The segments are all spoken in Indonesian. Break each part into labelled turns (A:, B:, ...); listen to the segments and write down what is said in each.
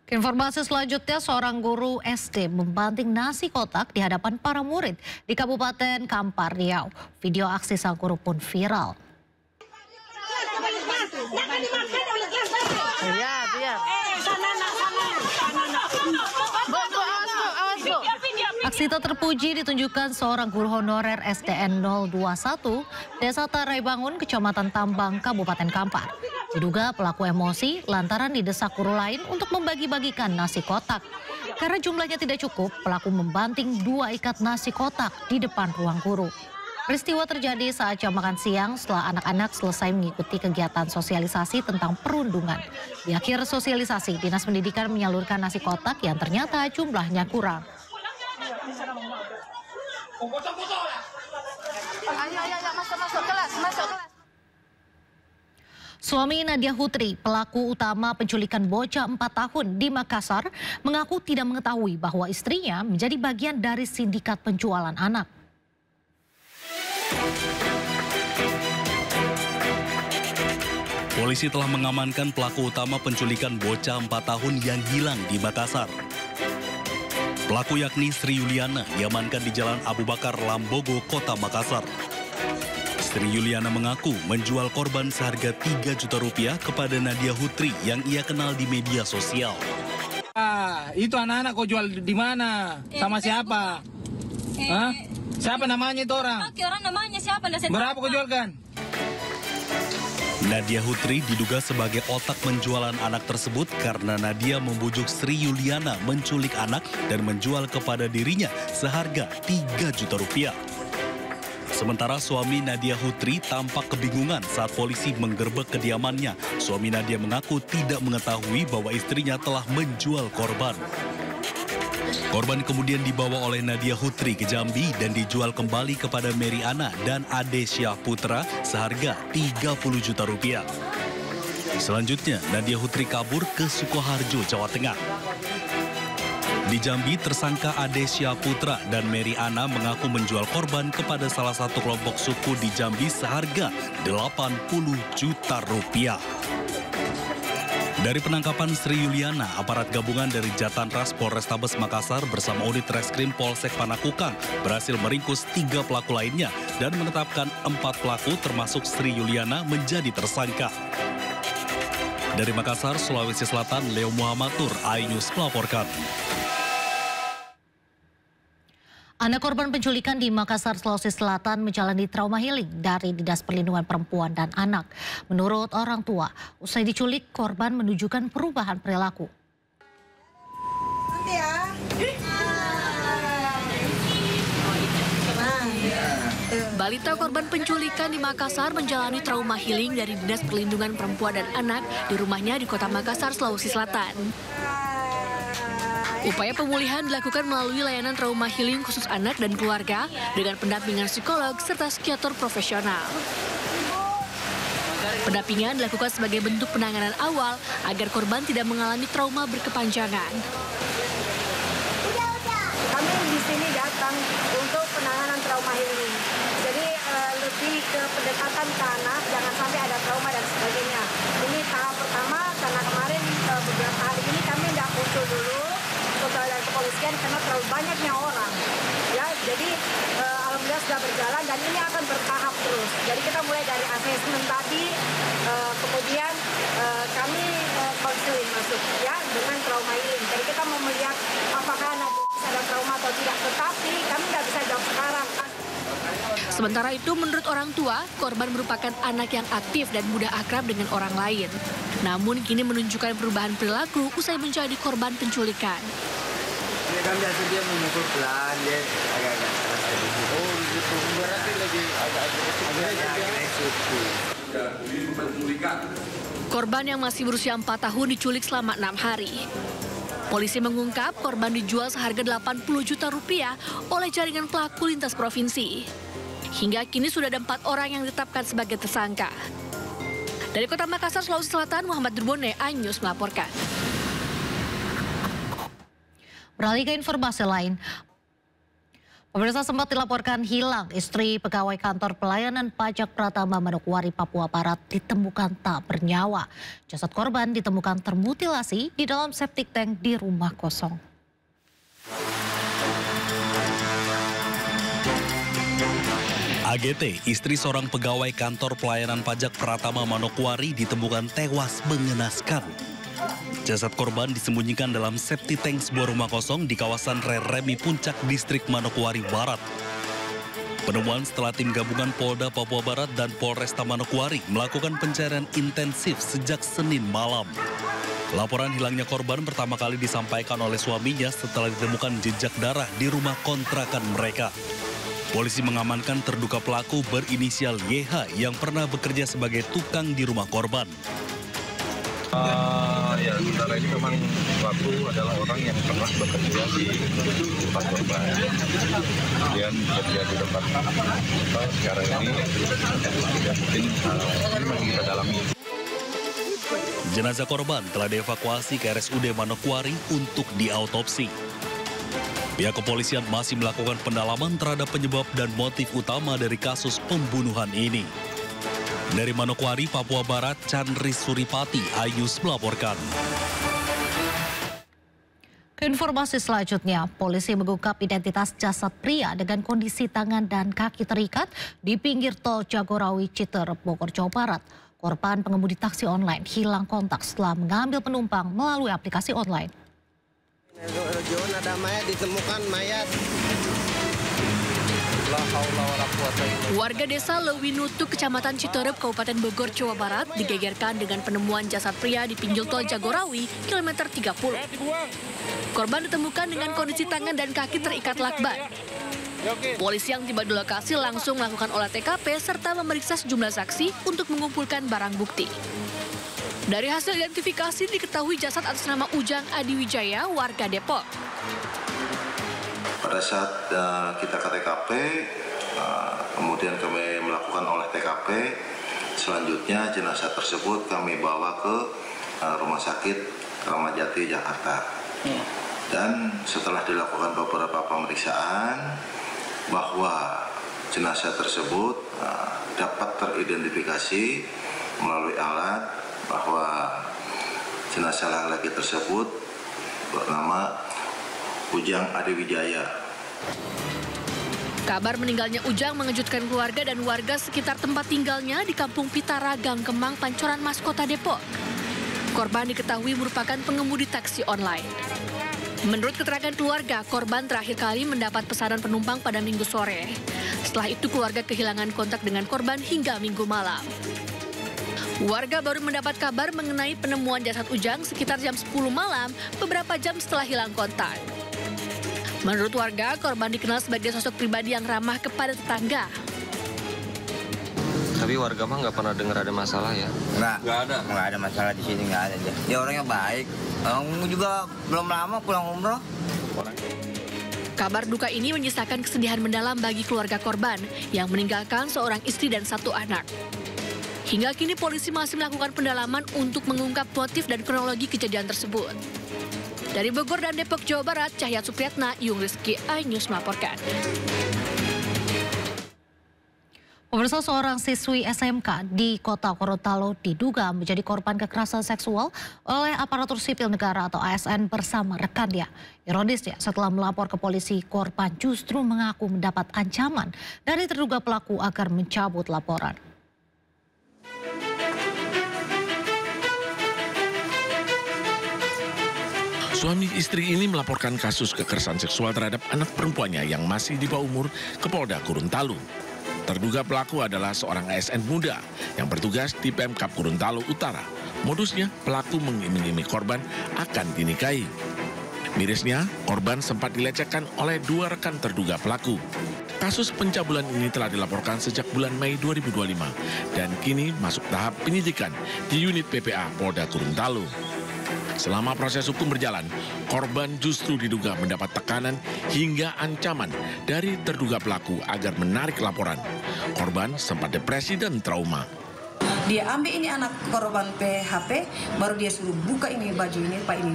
A: Informasi selanjutnya, seorang guru SD membanting nasi kotak di hadapan para murid di Kabupaten Kampar, Riau. Video aksi sang guru pun viral. Aksi tak terpuji ditunjukkan seorang guru honorer SDN 021 Desa Tarai Bangun, Kecamatan Tambang, Kabupaten Kampar. Diduga pelaku emosi lantaran didesak guru lain untuk membagi-bagikan nasi kotak. Karena jumlahnya tidak cukup, pelaku membanting 2 ikat nasi kotak di depan ruang guru. Peristiwa terjadi saat jam makan siang setelah anak-anak selesai mengikuti kegiatan sosialisasi tentang perundungan. Di akhir sosialisasi, Dinas Pendidikan menyalurkan nasi kotak yang ternyata jumlahnya kurang.
B: Masuk kelas.
A: Suami Nadia Hutri, pelaku utama penculikan bocah 4 tahun di Makassar, mengaku tidak mengetahui bahwa istrinya menjadi bagian dari sindikat penjualan anak.
C: Polisi telah mengamankan pelaku utama penculikan bocah 4 tahun yang hilang di Makassar. Pelaku yakni Sri Yuliana diamankan di Jalan Abu Bakar Lambogo, Kota Makassar. Sri Yuliana mengaku menjual korban seharga 3 juta rupiah kepada Nadia Hutri yang ia kenal di media sosial.
D: Itu anak-anak kau jual di mana? Sama siapa? Hah? Siapa namanya itu orang?
B: Orang namanya siapa?
D: Berapa kau jualkan?
C: Nadia Hutri diduga sebagai otak penjualan anak tersebut karena Nadia membujuk Sri Yuliana menculik anak dan menjual kepada dirinya seharga 3 juta rupiah. Sementara suami Nadia Hutri tampak kebingungan saat polisi menggerebek kediamannya. Suami Nadia mengaku tidak mengetahui bahwa istrinya telah menjual korban. Korban kemudian dibawa oleh Nadia Hutri ke Jambi dan dijual kembali kepada Mary Ana dan Ade Syah Putra seharga 30 juta rupiah. Selanjutnya, Nadia Hutri kabur ke Sukoharjo, Jawa Tengah. Di Jambi, tersangka Ade Syah Putra dan Mary Ana mengaku menjual korban kepada salah satu kelompok suku di Jambi seharga 80 juta rupiah. Dari penangkapan Sri Yuliana, aparat gabungan dari Jatanras Polrestabes Makassar bersama unit Reskrim Polsek Panakukang berhasil meringkus 3 pelaku lainnya dan menetapkan 4 pelaku termasuk Sri Yuliana menjadi tersangka. Dari Makassar, Sulawesi Selatan, Leo Muhammadur, iNews melaporkan.
A: Anak korban penculikan di Makassar, Sulawesi Selatan menjalani trauma healing dari Dinas Perlindungan Perempuan dan Anak. Menurut orang tua, usai diculik, korban menunjukkan perubahan perilaku.
B: Nanti ya.
E: Balita korban penculikan di Makassar menjalani trauma healing dari Dinas Perlindungan Perempuan dan Anak di rumahnya di Kota Makassar, Sulawesi Selatan. Upaya pemulihan dilakukan melalui layanan trauma healing khusus anak dan keluarga dengan pendampingan psikolog serta psikiater profesional. Pendampingan dilakukan sebagai bentuk penanganan awal agar korban tidak mengalami trauma berkepanjangan.
F: Kami di sini datang untuk penanganan trauma healing. Jadi lebih ke pendekatan ke anak, jangan sampai ada trauma dan sebagainya. Ini tahap pertama karena kemarin beberapa hari ini kami tidak muncul dulu dari kepolisian karena terlalu banyaknya orang. Ya, jadi alhamdulillah sudah berjalan dan ini akan bertahap terus. Jadi kita mulai dari asesmen tadi, kemudian kami konseling masuk ya dengan trauma healing. Jadi kita mau melihat apakah ada trauma atau tidak, tetapi kami nggak bisa jawab sekarang.
E: Sementara itu, menurut orang tua, korban merupakan anak yang aktif dan mudah akrab dengan orang lain. Namun kini menunjukkan perubahan perilaku usai menjadi korban penculikan.
G: Ini kan biasa dia memukul pelan, dia agak-agak keras gitu. Oh gitu, berarti lagi agak-agak agresif.
E: Korban yang masih berusia 4 tahun diculik selama 6 hari. Polisi mengungkap korban dijual seharga 80 juta rupiah oleh jaringan pelaku lintas provinsi. Hingga kini sudah ada 4 orang yang ditetapkan sebagai tersangka. Dari Kota Makassar, Sulawesi Selatan, Muhammad Durbone, iNews melaporkan.
A: Beralih ke informasi lain, Pemirsa, sempat dilaporkan hilang istri pegawai kantor pelayanan pajak Pratama Manokwari, Papua Barat ditemukan tak bernyawa. Jasad korban ditemukan termutilasi di dalam septic tank di rumah kosong.
C: AGT, istri seorang pegawai kantor pelayanan pajak Pratama Manokwari ditemukan tewas mengenaskan. Jasad korban disembunyikan dalam septic tank sebuah rumah kosong di kawasan Reremi Puncak, distrik Manokwari Barat. Penemuan setelah tim gabungan Polda Papua Barat dan Polresta Manokwari melakukan pencarian intensif sejak Senin malam. Laporan hilangnya korban pertama kali disampaikan oleh suaminya setelah ditemukan jejak darah di rumah kontrakan mereka. Polisi mengamankan terduga pelaku berinisial YH yang pernah bekerja sebagai tukang di rumah korban.
H: Ya, sementara ini memang pelaku adalah orang yang pernah bekerja di tempat korban. Kemudian bekerja di tempat sekarang ini sudah mungkin memang kita dalami.
C: Jenazah korban telah dievakuasi ke RSUD Manokwari untuk diautopsi. Pihak kepolisian masih melakukan pendalaman terhadap penyebab dan motif utama dari kasus pembunuhan ini. Dari Manokwari, Papua Barat, Chandri Suripati, Ayus melaporkan.
A: Ke informasi selanjutnya, polisi mengungkap identitas jasad pria dengan kondisi tangan dan kaki terikat di pinggir tol Jagorawi, Citerep, Bogor, Jawa Barat. Korban pengemudi taksi online hilang kontak setelah mengambil penumpang melalui aplikasi online.
G: Ada mayat, ditemukan mayat.
E: Warga desa Lewinutu, Kecamatan Citerep, Kabupaten Bogor, Jawa Barat digegerkan dengan penemuan jasad pria di pinggir tol Jagorawi, kilometer 30. Korban ditemukan dengan kondisi tangan dan kaki terikat lakban. Polisi yang tiba di lokasi langsung melakukan olah TKP serta memeriksa sejumlah saksi untuk mengumpulkan barang bukti. Dari hasil identifikasi diketahui jasad atas nama Ujang Adiwijaya, warga Depok.
I: Pada saat kita ke TKP, kemudian kami melakukan olah TKP, selanjutnya jenazah tersebut kami bawa ke Rumah Sakit Kramat Jati, Jakarta. Dan setelah dilakukan beberapa pemeriksaan, bahwa jenazah tersebut dapat teridentifikasi melalui alat bahwa jenazah laki-laki tersebut bernama Ujang Adiwijaya.
E: Kabar meninggalnya Ujang mengejutkan keluarga dan warga sekitar tempat tinggalnya di Kampung Pitara, Gang Kemang, Pancoran Mas, Kota Depok. Korban diketahui merupakan pengemudi taksi online. Menurut keterangan keluarga, korban terakhir kali mendapat pesanan penumpang pada Minggu sore. Setelah itu keluarga kehilangan kontak dengan korban hingga Minggu malam. Warga baru mendapat kabar mengenai penemuan jasad Ujang sekitar jam 10 malam, beberapa jam setelah hilang kontak. Menurut warga, korban dikenal sebagai sosok pribadi yang ramah kepada tetangga.
H: Tapi warga mah nggak pernah dengar ada masalah ya?
G: Nggak ada masalah di sini, nggak ada dia. Dia orangnya baik. Juga belum lama pulang umroh.
E: Kabar duka ini menyisakan kesedihan mendalam bagi keluarga korban yang meninggalkan seorang istri dan satu anak. Hingga kini polisi masih melakukan pendalaman untuk mengungkap motif dan kronologi kejadian tersebut. Dari Bogor dan Depok, Jawa Barat, Cahyat Supriyatna, Yung Rizky, iNews melaporkan.
A: Pemirsa, seorang siswi SMK di Kota Gorontalo diduga menjadi korban kekerasan seksual oleh aparatur sipil negara atau ASN bersama rekannya. Ironisnya, setelah melapor ke polisi, korban justru mengaku mendapat ancaman dari terduga pelaku agar mencabut laporan.
J: Suami istri ini melaporkan kasus kekerasan seksual terhadap anak perempuannya yang masih di bawah umur ke Polda Gorontalo. Terduga pelaku adalah seorang ASN muda yang bertugas di Pemkab Gorontalo Utara. Modusnya, pelaku mengiming-iming korban akan dinikahi. Mirisnya, korban sempat dilecehkan oleh dua rekan terduga pelaku. Kasus pencabulan ini telah dilaporkan sejak bulan Mei 2025 dan kini masuk tahap penyidikan di unit PPA Polda Gorontalo. Selama proses hukum berjalan, korban justru diduga mendapat tekanan hingga ancaman dari terduga pelaku agar menarik laporan. Korban sempat depresi dan trauma.
K: Dia ambil ini anak korban PHP, baru dia suruh buka ini baju ini, Pak, ini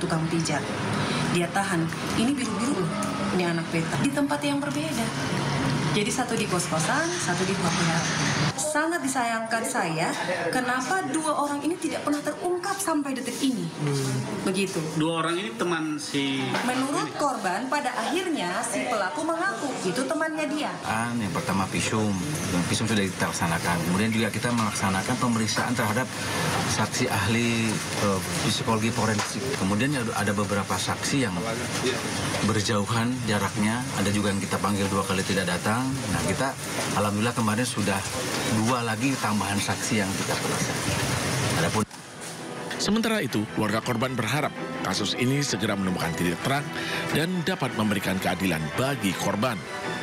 K: tukang pijat. Dia tahan, ini biru-biru loh. ini anak beta di tempat yang berbeda. Jadi satu di kos-kosan, satu di hotel. Sangat disayangkan saya, kenapa dua orang ini tidak pernah terungkap sampai detik ini. Begitu.
L: Dua orang ini teman si...
K: Menurut korban, pada akhirnya si pelaku mengaku itu temannya dia.
M: Yang pertama visum sudah dilaksanakan. Kemudian juga kita melaksanakan pemeriksaan terhadap saksi ahli psikologi forensik. Kemudian ada beberapa saksi yang berjauhan jaraknya. Ada juga yang kita panggil 2 kali tidak datang. Nah, kita alhamdulillah kemarin sudah 2 lagi tambahan saksi yang kita selesaikan. Adapun
J: Sementara itu, keluarga korban berharap kasus ini segera menemukan titik terang dan dapat memberikan keadilan bagi korban.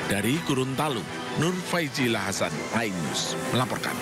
J: Dari Gorontalo, Nur Faizila Hasan, News melaporkan.